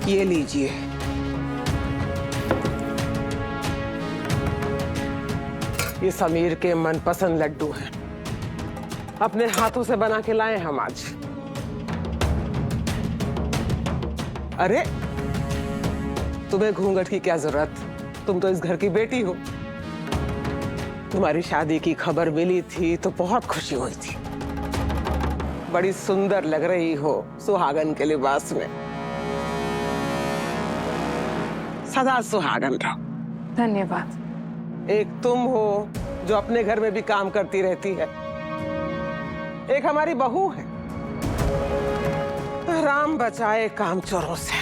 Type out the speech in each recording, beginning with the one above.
ये लीजिए। ये समीर के मनपसंद लड्डू हैं। अपने हाथों से बना के लाए हम आज। अरे तुम्हें घूंघट की क्या जरूरत, तुम तो इस घर की बेटी हो। तुम्हारी शादी की खबर मिली थी तो बहुत खुशी हुई थी। बड़ी सुंदर लग रही हो सुहागन के लिबास में। सदा सुहागन रहो। धन्यवाद। एक तुम हो जो अपने घर में भी काम करती रहती है, एक हमारी बहू है। राम बचाए कामचोरों से।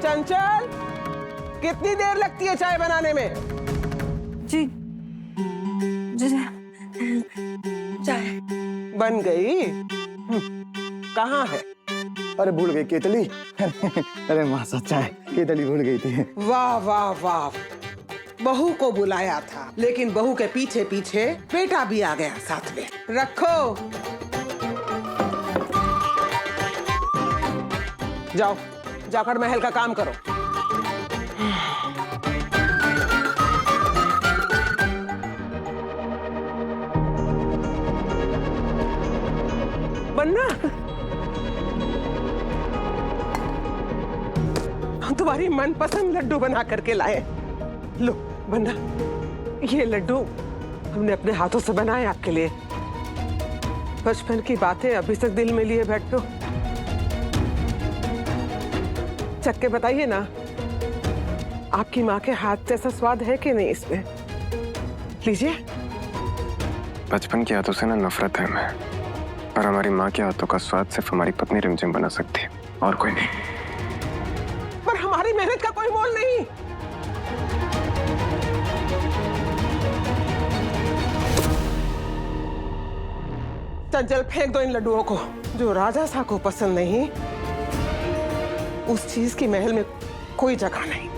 चंचल, कितनी देर लगती है चाय बनाने में? जी जी चाय बन गई? कहाँ है? अरे भूल गई केतली। अरे माँ सच्चा है, केतली भूल गई थी। वाह वाह वाह, बहू को बुलाया था लेकिन बहू के पीछे पीछे बेटा भी आ गया साथ में। रखो, जाओ जाकर महल का काम करो। बन्ना, हम तुम्हारी मनपसंद लड्डू बना करके लाए। लो बन्ना, ये लड्डू हमने अपने हाथों से बनाए आपके लिए। बचपन की बातें अभी तक दिल में लिए बैठते हो। चख के बताइए ना, आपकी माँ के हाथ जैसा स्वाद है कि नहीं इसमें? लीजिए। बचपन की यादों से ना नफरत है हमें, और हमारी माँ के हाथों का स्वाद सिर्फ हमारी पत्नी रिमझिम बना सकती है, और कोई नहीं। पर हमारी मेहनत का कोई मोल नहीं। चंचल, फेंक दो इन लड्डुओं को। जो राजा सा को पसंद नहीं, उस चीज की महल में कोई जगह नहीं।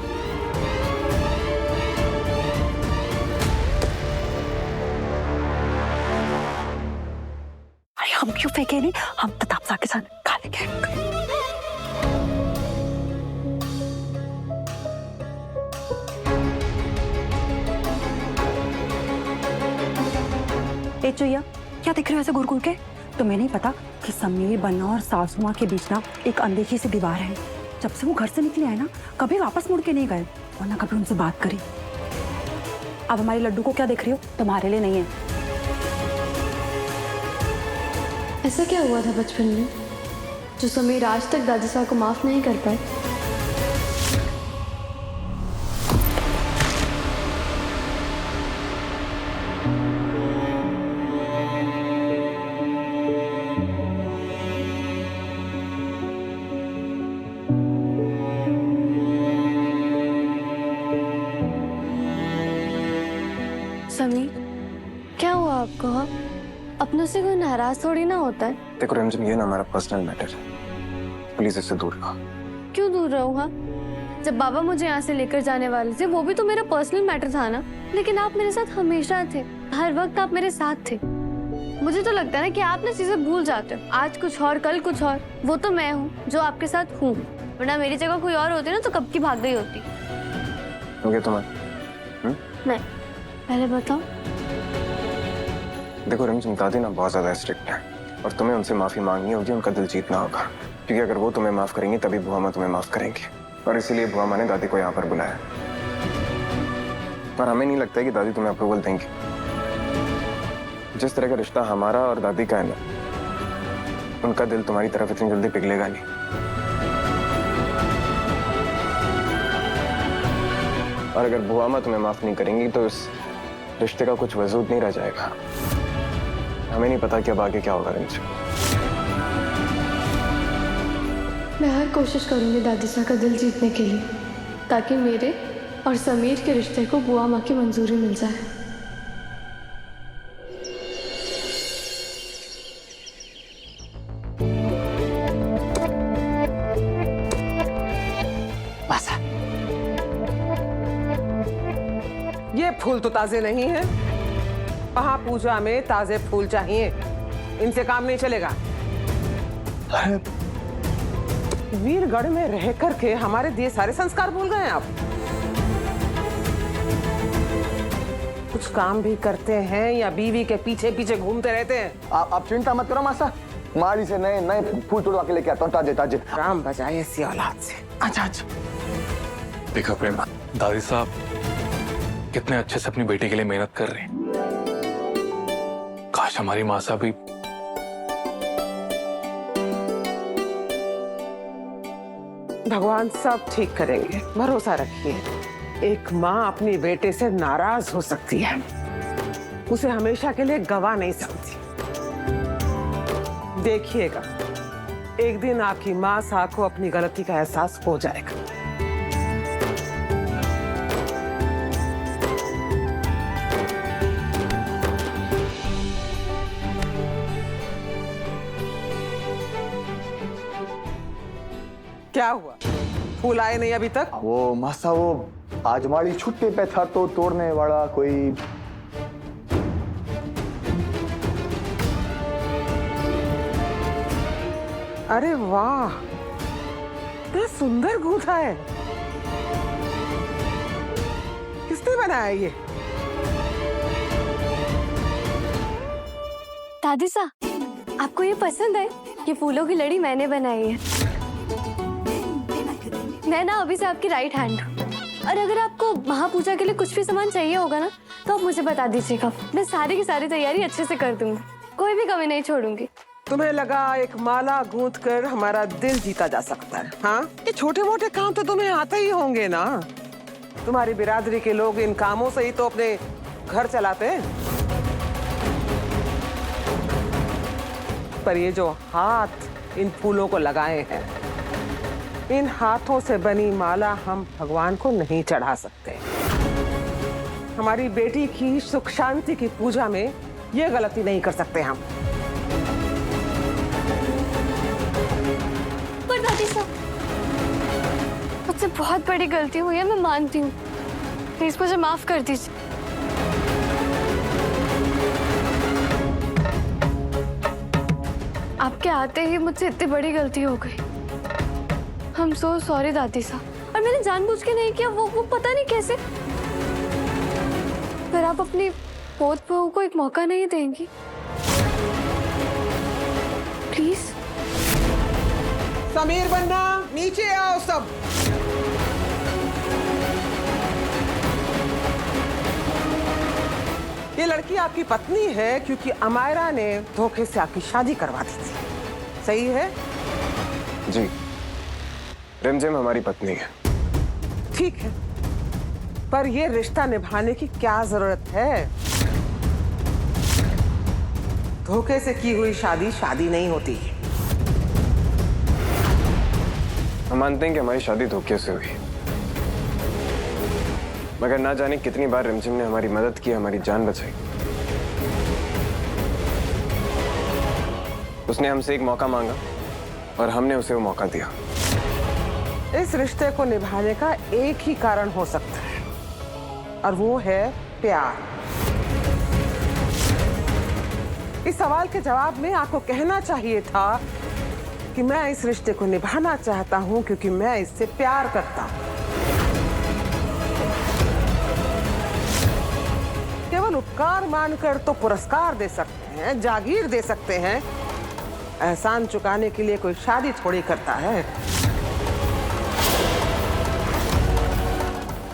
अरे हम क्यों फेंके नहीं, हम प्रताप के साथ खा लेंगे। ए चुईया, क्या देख रहे हो ऐसे घूर घूर के? तुम्हें नहीं पता कि समीर, बन्ना और सासू माँ के बीच ना एक अनदेखी सी दीवार है। जब से वो घर से निकले आए ना, कभी वापस मुड़ के नहीं गए और ना कभी उनसे बात करी। अब हमारी लड्डू को क्या देख रही हो? तुम्हारे लिए नहीं है। ऐसा क्या हुआ था बचपन में जो समीर आज तक दादी साहब को माफ नहीं कर पाए? समीर, क्या हुआ आपको? हाँ, अपनों से कोई नाराज थोड़ी ना होता है। देखो रिमझिम, ये ना हमारा पर्सनल मैटर है, प्लीज इससे दूर रहो। क्यों दूर रहूं? हाँ, जब बाबा मुझे यहाँ से लेकर जाने वाले थे, वो भी तो मेरा पर्सनल मैटर था ना। लेकिन आप मेरे साथ हमेशा थे, हर वक्त आप मेरे साथ थे। मुझे तो लगता है ना कि आप ना चीजें भूल जाते हो। आज कुछ और, कल कुछ और। वो तो मैं हूँ जो आपके साथ हूँ, वरना मेरी जगह कोई और होती ना तो कब की भाग गई होती। हो गया तुम्हारा? नहीं, पहले बताओ। देखो रिमझिम, दादी ना बहुत ज्यादा स्ट्रिक्ट है, और तुम्हें उनसे माफी मांगनी होगी, उनका दिल जीतना होगा। क्योंकि अगर वो तुम्हें माफ करेंगी तभी बुआ माँ तुम्हें माफ करेंगी, और इसीलिए बुआ माँ ने दादी को यहाँ पर बुलाया। पर हमें नहीं लगता है कि दादी तुम्हें अप्रूवल देंगी। जिस तरह का रिश्ता हमारा और दादी का है ना, उनका दिल तुम्हारी तरफ इतनी जल्दी पिघलेगा नहीं। और अगर बुआ माँ तुम्हें माफ नहीं करेंगी तो इस रिश्ते का कुछ वजूद नहीं रह जाएगा। हमें नहीं पता कि अब आगे क्या होगा रिमझिम। मैं हर कोशिश करूंगी दादी साहब का दिल जीतने के लिए, ताकि मेरे और समीर के रिश्ते को बुआ माँ की मंजूरी मिल जाए। बस, ये फूल तो ताजे नहीं है। वहाँ पूजा में ताजे फूल चाहिए, इनसे काम नहीं चलेगा। वीरगढ़ में रह करके हमारे दिए सारे संस्कार भूल गए आप। कुछ काम भी करते हैं या बीवी के पीछे पीछे घूमते रहते हैं? आप चिंता मत करो मासा, माली से नए नए फूल तोड़वा के लेके आता हूँ, ताजे ताजे। राम बजाए ऐसी औलाद से। अच्छा अच्छा। देखा प्रेमा, दादी साहब कितने अच्छे से अपनी बेटी के लिए मेहनत कर रहे हैं। काश हमारी माँ साहब भी। भगवान सब ठीक करेंगे, भरोसा रखिए। एक माँ अपनी बेटे से नाराज हो सकती है, उसे हमेशा के लिए गवा नहीं सकती। देखिएगा, एक दिन आपकी माँ साहब को अपनी गलती का एहसास हो जाएगा। क्या हुआ, फूल आए नहीं अभी तक? वो मासा, वो आज माली छुट्टी पे था तो तोड़ने वाला कोई। अरे वाह, क्या सुंदर गूंथा है। किसने बनाया ये? दादी साहब, आपको ये पसंद है? ये फूलों की लड़ी मैंने बनाई है। मैं ना अभी से आपकी राइट हैंड हूँ, और अगर आपको महापूजा के लिए कुछ भी सामान चाहिए होगा ना तो आप मुझे बता दीजिएगा। मैं सारी की सारी तैयारी अच्छे से कर दूंगी, कोई भी कमी नहीं छोड़ूंगी। तुम्हें लगा एक माला गूंथ कर हमारा दिल जीता जा सकता है? हाँ, ये छोटे मोटे काम तो तुम्हें आते ही होंगे ना। तुम्हारी बिरादरी के लोग इन कामों से ही तो अपने घर चलाते हैं। पर ये जो हाथ इन फूलों को लगाए हैं, इन हाथों से बनी माला हम भगवान को नहीं चढ़ा सकते। हमारी बेटी की सुख शांति की पूजा में ये गलती नहीं कर सकते हम। पर दादी साहब, मुझसे बहुत बड़ी गलती हुई है, मैं मानती हूँ। प्लीज मुझे माफ कर दीजिए। आपके आते ही मुझसे इतनी बड़ी गलती हो गई। I'm so sorry दादी साहब, और मैंने जानबूझ के नहीं किया, वो पता नहीं कैसे। पर आप अपनी पोत बहू को एक मौका नहीं देंगी प्लीज? समीर बन्ना, नीचे आओ सब। ये लड़की आपकी पत्नी है क्योंकि अमायरा ने धोखे से आपकी शादी करवा दी थी, सही है? जी, रिमझिम हमारी पत्नी है। ठीक है, पर ये रिश्ता निभाने की क्या जरूरत है? धोखे से की हुई शादी शादी नहीं होती। हम मानते हैं कि हमारी शादी धोखे से हुई, मगर ना जाने कितनी बार रिमझिम ने हमारी मदद की, हमारी जान बचाई। उसने हमसे एक मौका मांगा और हमने उसे वो मौका दिया। इस रिश्ते को निभाने का एक ही कारण हो सकता है, और वो है प्यार। इस सवाल के जवाब में आपको कहना चाहिए था कि मैं इस रिश्ते को निभाना चाहता हूं क्योंकि मैं इससे प्यार करता हूं। केवल उपकार मानकर तो पुरस्कार दे सकते हैं, जागीर दे सकते हैं। एहसान चुकाने के लिए कोई शादी थोड़ी करता है।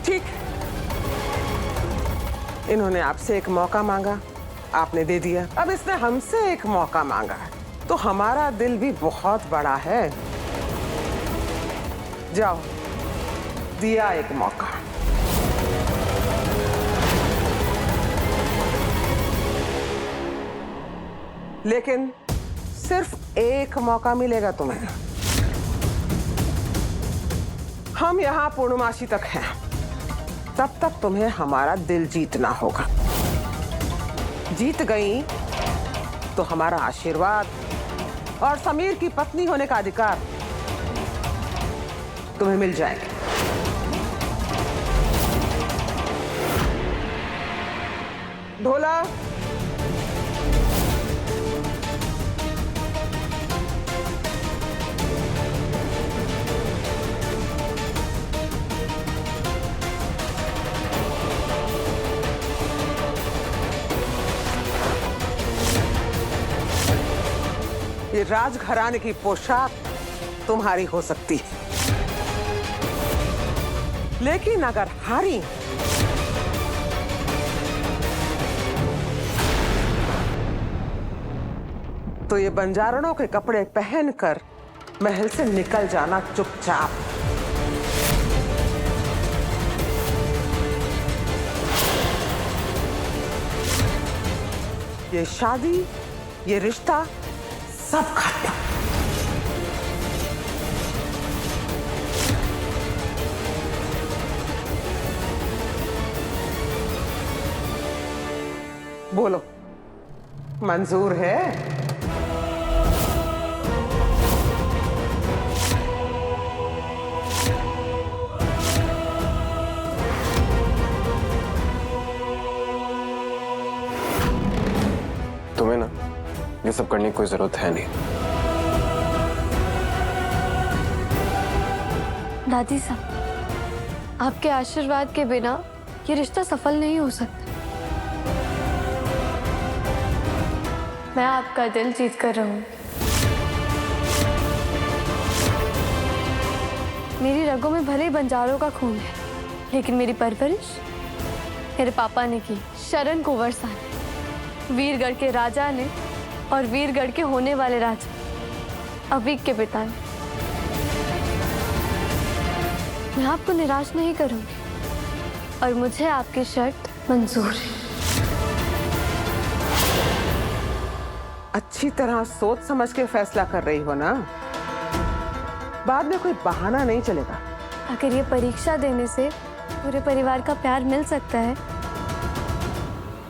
ठीक, इन्होंने आपसे एक मौका मांगा, आपने दे दिया। अब इसने हमसे एक मौका मांगा, तो हमारा दिल भी बहुत बड़ा है। जाओ, दिया एक मौका। लेकिन सिर्फ एक मौका मिलेगा तुम्हें। हम यहां पूर्णमासी तक हैं, तब तक तुम्हें हमारा दिल जीतना होगा। जीत गई तो हमारा आशीर्वाद और समीर की पत्नी होने का अधिकार तुम्हें मिल जाएगा। ढोला, ये राजघराने की पोशाक तुम्हारी हो सकती है, लेकिन अगर हारी तो ये बंजारणों के कपड़े पहनकर महल से निकल जाना चुपचाप। ये शादी, ये रिश्ता सब खत्म। बोलो, मंजूर है? तुम्हें ना ये सब करने की कोई जरूरत है नहीं। दादी साहब, आपके आशीर्वाद के बिना ये रिश्ता सफल नहीं हो सकता। मैं आपका दिल जीत कर रहूं। मेरी रगों में भले ही बंजारों का खून है, लेकिन मेरी परवरिश मेरे पापा ने की, शरण कुंवर सा ने, वीरगढ़ के राजा ने और वीरगढ़ के होने वाले राजा अवीक के पिता ने। मैं आपको निराश नहीं करूंगी और मुझे आपकी शर्त मंजूर है। अच्छी तरह सोच समझ के फैसला कर रही हो ना? बाद में कोई बहाना नहीं चलेगा। अगर ये परीक्षा देने से पूरे परिवार का प्यार मिल सकता है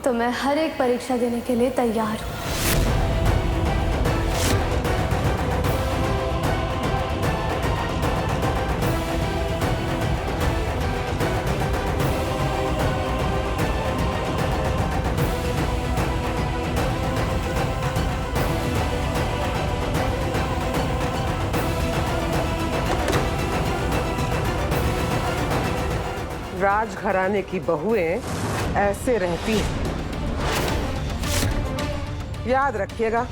तो मैं हर एक परीक्षा देने के लिए तैयार हूँ। राजघराने की बहुएं ऐसे रहती हैं, याद रखिएगा।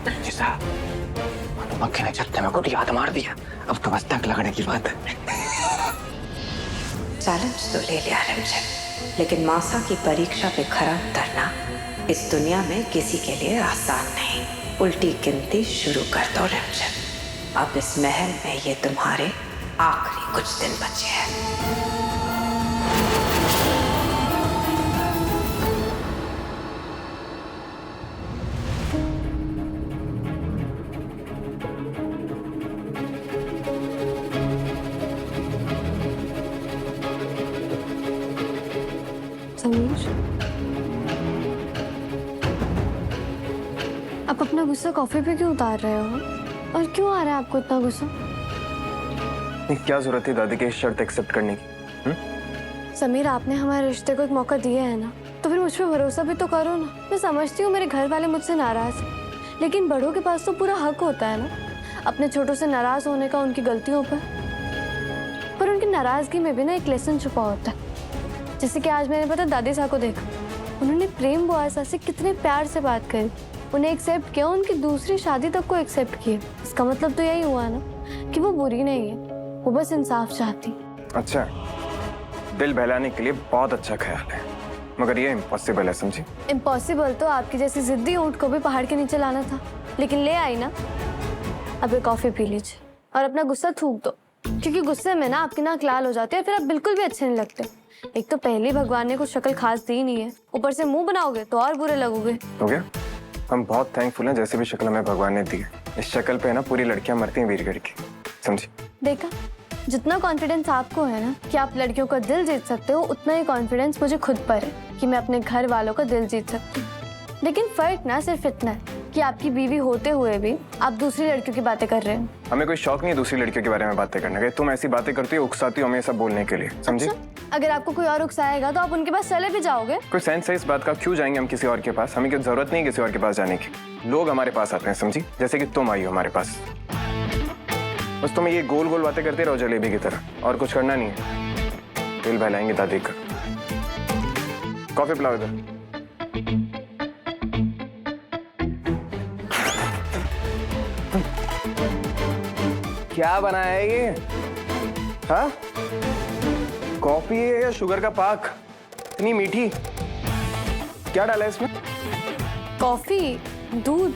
जी साहब, मक्खी ने छत्ते में कुछ याद मार दिया। अब तो बस तक लगने की बात है। चैलेंज तो ले लिया रिमझिम, लेकिन मासा की परीक्षा पे खरा उतरना इस दुनिया में किसी के लिए आसान नहीं। उल्टी गिनती शुरू कर दो रिमझिम। अब इस महल में ये तुम्हारे आखिरी कुछ दिन बचे हैं। समीर, आप अपना गुस्सा कॉफी पे क्यों उतार रहे हो? और क्यों आ रहा है आपको इतना गुस्सा? क्या जरूरत थी दादी की इस शर्त एक्सेप्ट करने की? समीर, आपने हमारे रिश्ते को एक मौका दिया है ना, तो फिर मुझ पर भरोसा भी तो करो ना। मैं समझती हूँ मेरे घर वाले मुझसे नाराज हैं, लेकिन बड़ों के पास तो पूरा हक होता है ना अपने छोटों से नाराज होने का, उनकी गलतियों पर उनकी नाराजगी में भी ना एक लेसन छुपा होता है। जैसे कि आज मैंने पता दादी साहब को देखा, उन्होंने प्रेम बुआसा से कितने प्यार से बात करी, उन्हें एक्सेप्ट किया, उनकी दूसरी शादी तक को एक्सेप्ट किया। इसका मतलब तो यही हुआ ना कि वो बुरी नहीं है, वो बस इंसाफ चाहती। अच्छा, दिल बहलाने के लिए बहुत अच्छा ख्याल है, मगर ये इम्पॉसिबल है, समझी? इम्पॉसिबल तो आपकी जैसी जिद्दी ऊंट को भी पहाड़ के नीचे लाना था, लेकिन ले आई ना। अब एक कॉफी पी लीजिए और अपना गुस्सा थूक दो, क्योंकि गुस्से में ना आपकी नाक लाल हो जाती है, फिर आप बिल्कुल भी अच्छे नहीं लगते। एक तो पहले भगवान ने कुछ शक्ल खास दी नहीं है, ऊपर से मुंह बनाओगे तो और बुरे लगोगे। हो गया? हम बहुत थैंकफुल हैं जैसे भी शक्ल हमें भगवान ने दी है। इस शक्ल पे ना पूरी लड़कियां मरती हैं वीरगढ़ की, समझी? देखा, जितना कॉन्फिडेंस आपको है ना कि आप लड़कियों का दिल जीत सकते हो, उतना ही कॉन्फिडेंस मुझे खुद पर है कि मैं अपने घर वालों का दिल जीत सकती हूँ। लेकिन फर्क ना सिर्फ इतना है कि आपकी बीवी होते हुए भी आप दूसरी लड़कियों की बातें कर रहे हो। हमें कोई शौक नहीं है दूसरी लड़कियों के बारे में बातें करने का। तुम ऐसी बातें करती हो, उकसाती हो हमें सब बोलने के लिए, समझी? अच्छा, अगर आपको कोई और उकसाएगा तो आप उनके पास चले भी जाओगे। कोई सेंस है इस बात का? क्यों जाएंगे हम किसी और के पास? हमें कोई जरूरत नहीं है किसी और के पास जाने की। लोग हमारे पास आते हैं, समझी? जैसे कि तुम आई हो हमारे पास, बस तुम्हें ये गोल गोल बातें करते रहो जलेबी की तरह, और कुछ करना नहीं है। दिल बहलाएंगे दादी का। कॉफी पिलाओ इधर। क्या बनाया है ये? हाँ? कॉफी है या शुगर का पाक? इतनी मीठी। क्या डाला है इसमें? कॉफी, दूध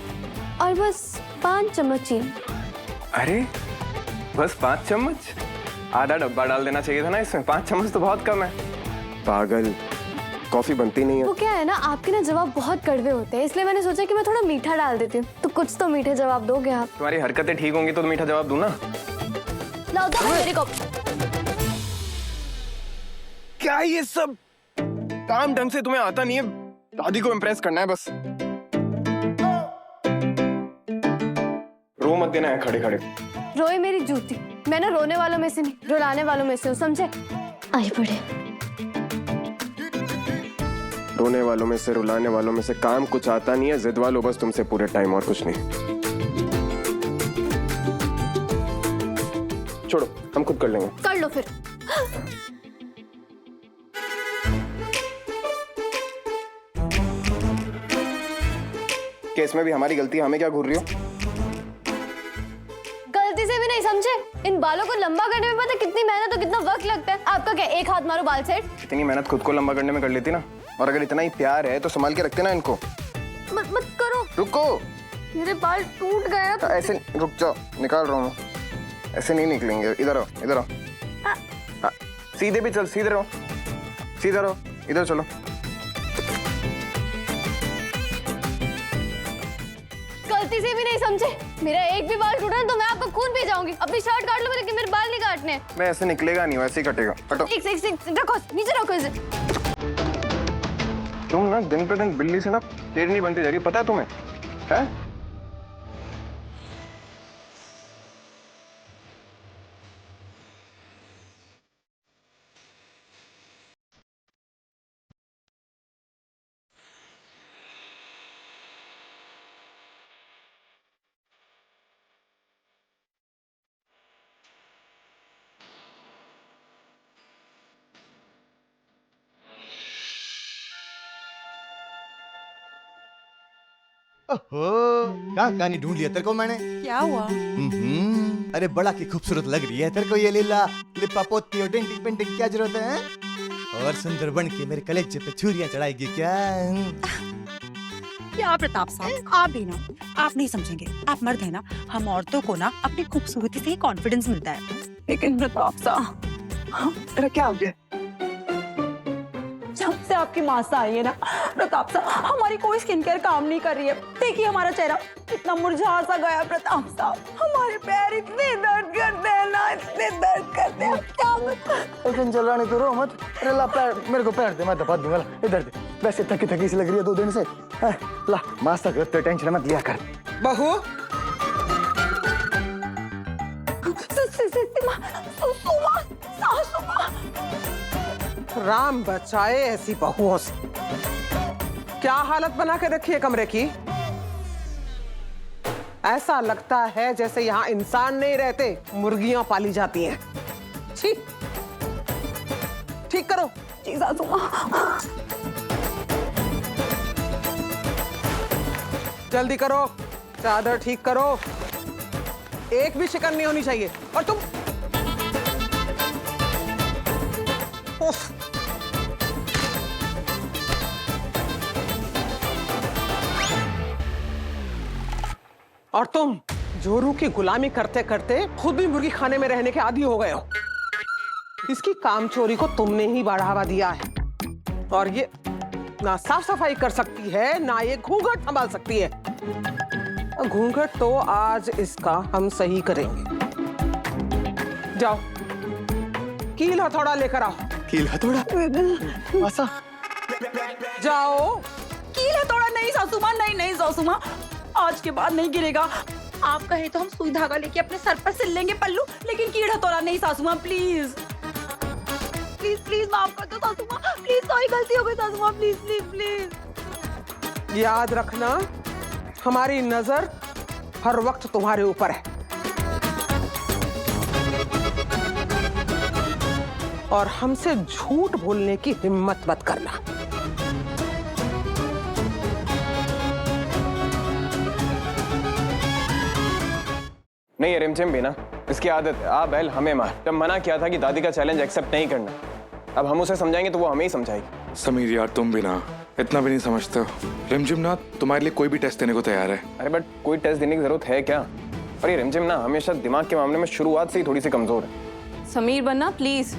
और बस 5 चम्मच चीनी। अरे बस 5 चम्मच? आधा डब्बा डाल देना चाहिए था ना इसमें। 5 चम्मच तो बहुत कम है। पागल, कॉफी बनती नहीं है। वो क्या है ना, आपके ना जवाब बहुत कड़वे होते हैं, इसलिए मैंने सोचा कि मैं थोड़ा मीठा डाल देती हूँ, तो कुछ तो मीठे जवाब दोगे आप। तुम्हारी हरकतें ठीक होंगी तो मीठा जवाब दूं ना। लाओ दो मेरी कॉफी। क्या ये सब काम ढंग से तुम्हें आता नहीं है? दादी को इम्प्रेस करना है बस। रो मत देना है खड़े खड़े। रोए मेरी जूती। मैं ना रोने वालों में से नहीं, रुलाने वालों में से हूँ, समझे? आई पड़े। रोने वालों में से, रुलाने वालों में से काम कुछ आता नहीं है। जिद वालो बस तुमसे पूरे टाइम, और कुछ नहीं। छोड़ो, हम खुद कर लेंगे। कर लो फिर। केस में भी हमारी गलती है, हमें क्या घूर रही हो? गलती से भी नहीं, समझे? इन बालों को लंबा करने में पता कितनी मेहनत और कितना वक्त लगता है। आपका क्या, एक हाथ मारो बाल सेट? इतनी मेहनत खुद को लंबा करने में कर लेती ना। और अगर इतना ही प्यार है तो संभाल के रखते ना इनको। मत करो। रुको, मेरे बाल टूट गए। ऐसे रुक जाओ, निकाल रहा हूँ। ऐसे नहीं निकलेंगे। इधर आओ, इधर आओ। हाँ, सीधे भी चल, सीधे रहो, सीधे रहो, इधर चलो। गलती से भी नहीं, समझे? मेरा एक भी बाल टूटा तो मैं आपका खून पी जाऊंगी। अपनी शर्ट काट लो, लेकिन मेरे बाल नहीं काटने। मैं ऐसे निकलेगा नहीं, वैसे ही कटेगा। हटो। एक रखो, नीचे रखो इसे। तुम ना दिन पे दिन बिल्ली से ना तेज नहीं बनती जा रही, पता है तुम्हें? है? ओहो, कहाँ कहानी ढूंढ लिया तेरे को मैंने। क्या हुआ? अरे बड़ा की खूबसूरत लग रही है तेरे को ये लीला। लिपा पोती और डेंटिंग पेंटिंग क्या जरूरत है? और सुंदर बन के मेरे कलेजे पे छुरियां चढ़ाएगी क्या? क्या प्रताप साहब, आप भी ना, आप नहीं समझेंगे। आप मर्द है ना, हम औरतों को ना अपनी खूबसूरती से ही कॉन्फिडेंस मिलता है। लेकिन प्रताप साहब, तेरा क्या हो गया? जब से आपकी मासा आई है ना प्रताप साहब, हमारी कोई स्किन केयर काम नहीं कर रही है। देखिए हमारा चेहरा कितना मुरझा सा गया प्रताप साहब। हमारे पैर इतने दर्द करते हैं ना, इतने दर्द करते हैं, क्या बताऊं। लेकिन चला नहीं तो रो मत। अरे ला पैर, मेरे को पैर दे, मैं दबा दूंगा। ला इधर दे। वैसे थकी थकी सी लग रही है 2 दिन से। ला मासा करते, टेंशन मत लिया कर। बहू, राम बचाए ऐसी बहुओं से। क्या हालत बना के रखी है कमरे की? ऐसा लगता है जैसे यहाँ इंसान नहीं रहते, मुर्गियां पाली जाती हैं। छी, ठीक करो। जी सासू माँ। जल्दी करो, चादर ठीक करो। एक भी शिकन नहीं होनी चाहिए। और तुम उफ। और तुम जोरू की गुलामी करते करते खुद भी मुर्गी खाने में रहने के आदी हो गए हो। इसकी कामचोरी को तुमने ही बढ़ावा दिया है। और ये ना साफ सफाई कर सकती है, ना ये घूंघट संभाल सकती है। घूंघट तो आज इसका हम सही करेंगे। जाओ, कील हथौड़ा लेकर आओ। कील हथौड़ा? मासा जाओ। कील हथौड़ा नहीं सासू माँ, नहीं नहीं सासू माँ, आज के बाद नहीं गिरेगा। आप कहे तो हम सुई धागा लेके अपने सर पर सिल लेंगे पल्लू, लेकिन कील हथौड़ा नहीं सासू माँ, प्लीज प्लीज प्लीज माफ कर दो सासू माँ, प्लीज, कोई गलती हो गई सासू माँ, प्लीज प्लीज प्लीज। याद रखना, हमारी नजर हर वक्त तुम्हारे ऊपर है। और हमसे झूठ बोलने की हिम्मत मत करना। नहीं है रिमझिम भी ना, इसकी आदत है आ बैल हमें मार। जब मना किया था कि दादी का चैलेंज एक्सेप्ट नहीं करना, अब हम उसे समझाएंगे तो वो हमें ही समझाएगी। समीर यार तुम भी ना इतना भी नहीं समझते हो। रिमझिम ना तुम्हारे लिए कोई भी टेस्ट देने को तैयार है। अरे बट कोई टेस्ट देने की जरूरत है क्या? और ये रिमझिम ना हमेशा दिमाग के मामले में शुरुआत से ही थोड़ी सी कमजोर है। समीर बन्ना प्लीज,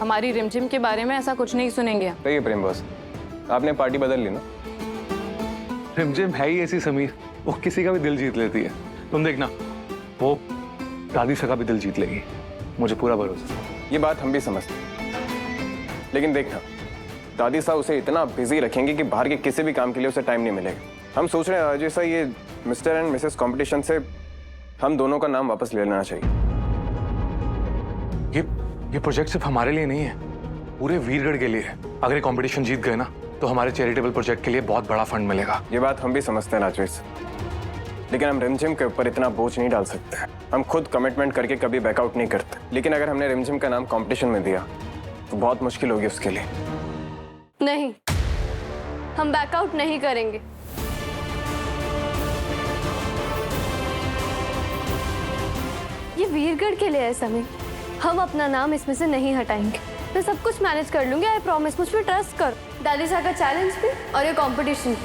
हमारी रिमझिम के बारे में ऐसा कुछ नहीं सुनेंगे। तो ये प्रेम बॉस, आपने पार्टी बदल ली ना। रिमझिम है ही ऐसी समीर, वो किसी का भी दिल जीत लेती है। तुम देखना वो दादी सा का भी दिल जीत लेगी, मुझे पूरा भरोसा। ये बात हम भी समझते हैं, लेकिन देखना दादी साहब उसे इतना बिजी रखेंगे कि बाहर के किसी भी काम के लिए उसे टाइम नहीं मिलेगा। हम सोच रहे हैं जैसा ये मिस्टर एंड मिसेस कंपटीशन से हम दोनों का नाम वापस ले लेना चाहिए। ये प्रोजेक्ट सिर्फ हमारे लिए नहीं है, पूरे वीरगढ़ के लिए है। अगर ये कंपटीशन जीत गए ना तो हमारे चैरिटेबल प्रोजेक्ट के लिए बहुत बड़ा फंड मिलेगा। ये बात हम भी समझते हैं राजवीर, लेकिन हम रिमझिम के ऊपर इतना बोझ नहीं डाल सकते। हम खुद कमिटमेंट करके कभी बैकआउट नहीं करते, लेकिन अगर हमने रिमझिम का नाम कंपटीशन में दिया तो बहुत मुश्किल होगी उसके लिए। नहीं, हम बैकआउट नहीं करेंगे। ये वीरगढ़ के लिए है समीर, हम अपना नाम इसमें से नहीं हटाएंगे। मैं सब कुछ मैनेज कर लूंगी, आई प्रॉमिस। मुझ पे ट्रस्ट कर। दादी साहब का चैलेंज भी और ये कंपटीशन।